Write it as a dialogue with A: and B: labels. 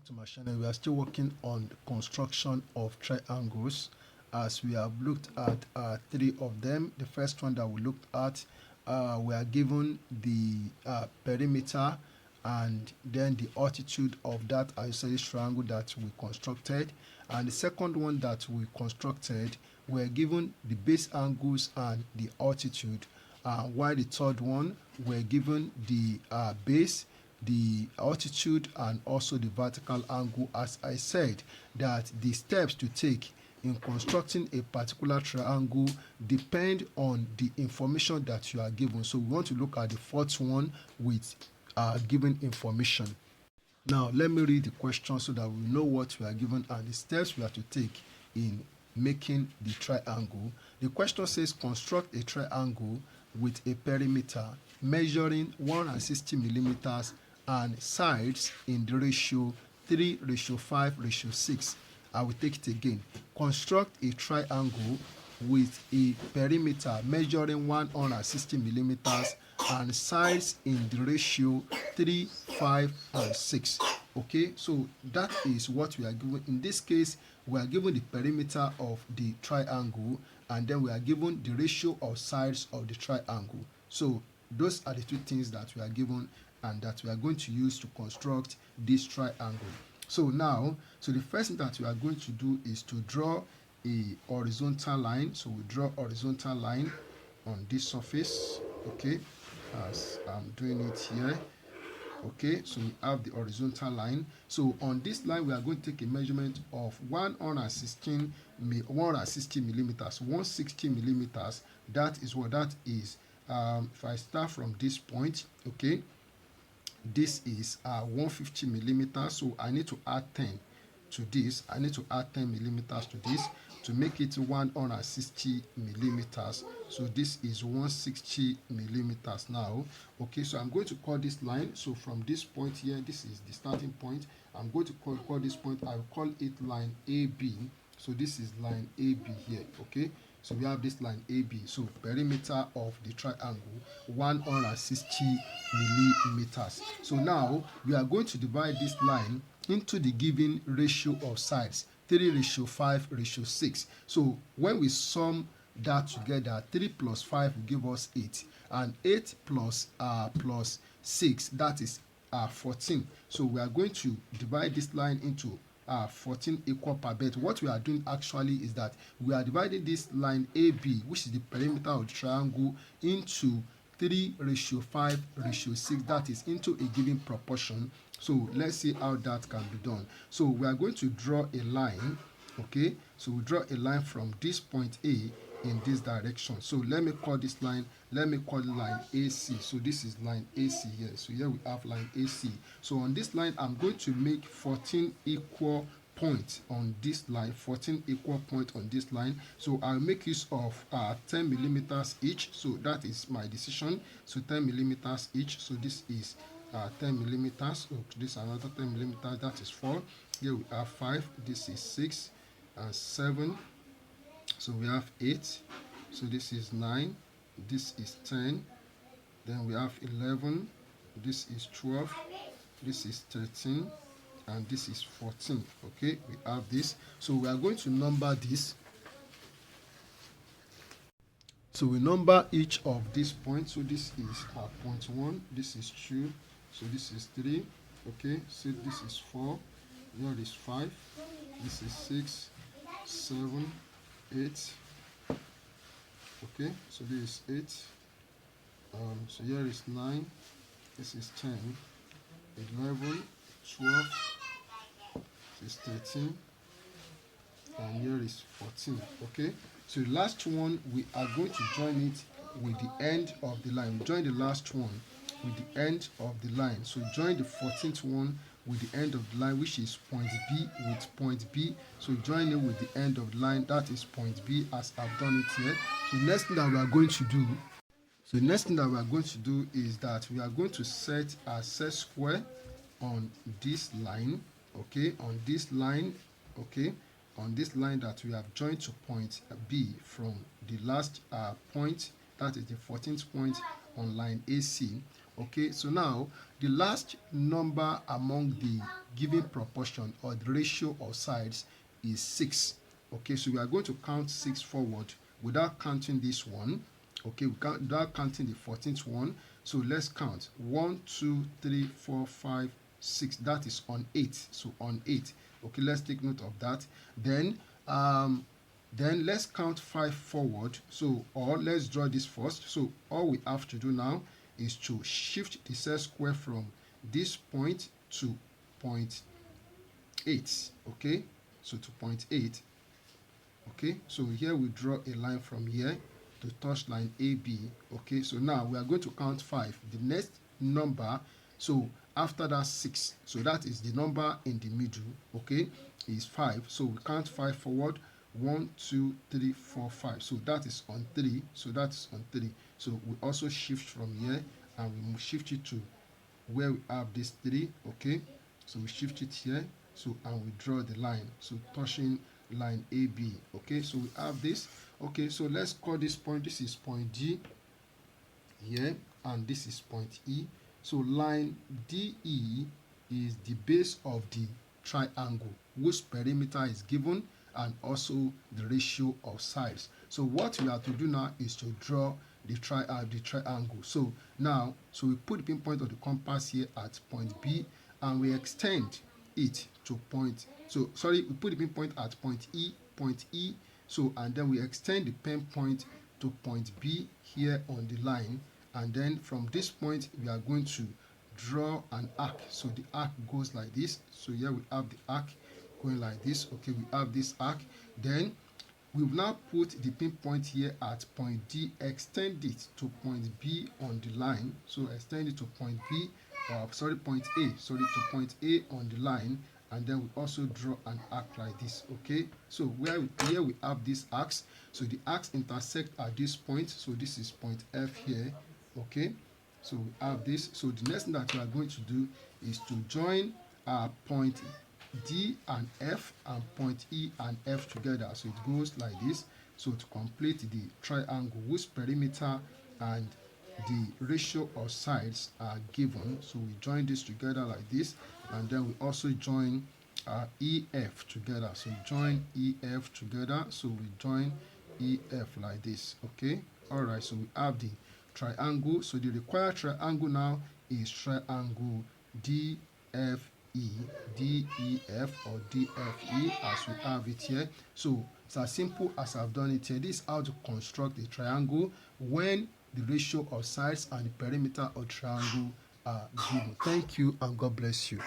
A: to my channel. We are still working on the construction of triangles, as we have looked at three of them. The first one that we looked at, we are given the perimeter and then the altitude of that isosceles triangle that we constructed. And the second one that we constructed, we are given the base angles and the altitude, while the third one, we are given the base, the altitude, and also the vertical angle. As I said, that the steps to take in constructing a particular triangle depend on the information that you are given. So we want to look at the fourth one with given information. Now let me read the question so that we know what we are given and the steps we have to take in making the triangle. The question says construct a triangle with a perimeter measuring 160 millimeters and sides in the ratio 3:5:6. I will take it again. Construct a triangle with a perimeter measuring 160 millimeters and sides in the ratio 3, 5, and 6. Okay, so that is what we are given. In this case, we are given the perimeter of the triangle, and then we are given the ratio of sides of the triangle. So those are the two things that we are given and that we are going to use to construct this triangle. So now, the first thing that we are going to do is to draw a horizontal line. So we draw a horizontal line on this surface, okay, as I'm doing it here. Okay, so we have the horizontal line. So on this line, we are going to take a measurement of 160 millimeters. 160 millimeters, that is what that is. If I start from this point, okay, this is 150 millimeters, so I need to add 10 to this. I need to add 10 millimeters to this to make it 160 millimeters. So this is 160 millimeters now. Okay, so I'm going to call this line. So from this point here, this is the starting point. I'm going to call this point, I'll call it line AB. So this is line AB here. Okay, so we have this line AB. So perimeter of the triangle 160 millimeters. So now we are going to divide this line into the given ratio of sides, 3:5:6. So when we sum that together, 3 plus 5 will give us 8, and 8 plus 6, that is 14. So we are going to divide this line into 14 equal per bit. What we are doing actually is that we are dividing this line AB, which is the perimeter of the triangle, into 3:5:6, that is into a given proportion. So let's see how that can be done. So we are going to draw a line. Okay, so we draw a line from this point A in this direction. So let me call this line, let me call it line AC. So this is line AC here. So here we have line AC. So on this line, I'm going to make 14 equal points on this line, 14 equal points on this line. So I'll make use of 10 millimeters each. So that is my decision. So 10 millimeters each. So this is 10 millimeters. Oh, this is another 10 millimeters. That is 4. Here we have 5. This is 6 and 7. So we have 8. So this is 9. This is 10. Then we have 11. This is 12. This is 13. And this is 14. Okay, we have this. So we are going to number this. So we number each of these points. So this is point 1. This is 2. So this is 3. Okay, so this is 4. Here is 5. This is 6, 7, 8. Okay, so this is 8. So here is 9. This is 10, 11, 12. This is 13, and here is 14. Okay, so the last one, we are going to join it with the end of the line. We join the last one with the end of the line. So join the 14th one with the end of the line, which is point B with point B. So join it with the end of the line, that is point B, as I've done it here. So the next thing that we are going to do, is that we are going to set a set square on this line. Okay, on this line. Okay, on this line that we have joined to point B from the last point, that is the 14th point on line AC. Okay, so now the last number among the given proportion or the ratio of sides is 6. Okay, so we are going to count 6 forward without counting this one. Okay, without counting the 14th one. So let's count 1, 2, 3, 4, 5, 6. That is on 8. So on 8. Okay, let's take note of that. Then let's count 5 forward. So, or let's draw this first. So all we have to do now is to shift the set square from this point to point 8. Okay, so to point 8. Okay, so here we draw a line from here to touch line AB. Okay, so now we are going to count 5. The next number, so after that 6, so that is the number in the middle. Okay, is 5. So we count 5 forward. 1, 2, 3, 4, 5. So that is on 3. So that is on 3. So we also shift from here and we shift it to where we have this 3. Okay, so we shift it here. So and we draw the line. So touching line AB. Okay, so we have this. Okay, so let's call this point. This is point D here, and this is point E. So line DE is the base of the triangle whose perimeter is given and also the ratio of sides. So what we have to do now is to draw the triangle. So now, so we put the pinpoint of the compass here at point B and we extend it to point, so sorry, we put the pinpoint at point E, so and then we extend the pinpoint to point B here on the line, and then from this point we are going to draw an arc. So the arc goes like this. So here we have the arc going like this. Okay, we have this arc. Then we will now put the pinpoint here at point D, extend it to point B on the line. So extend it to point B, point A, to point A on the line, and then we also draw an arc like this. Okay, so here we have this arcs. So the arcs intersect at this point. So this is point F here. Okay, so we have this. So the next thing that we are going to do is to join point D and F and point E and F together. So it goes like this. So to complete the triangle whose perimeter and the ratio of sides are given. So we join this together like this, and then we also join EF together. So join EF together. So we join EF like this. Okay, all right, so we have the triangle. So the required triangle now is triangle DFE, DEF or DFE as we have it here. So it's as simple as I've done it here. This is how to construct a triangle when the ratio of sides and the perimeter of triangle are given. Thank you and God bless you.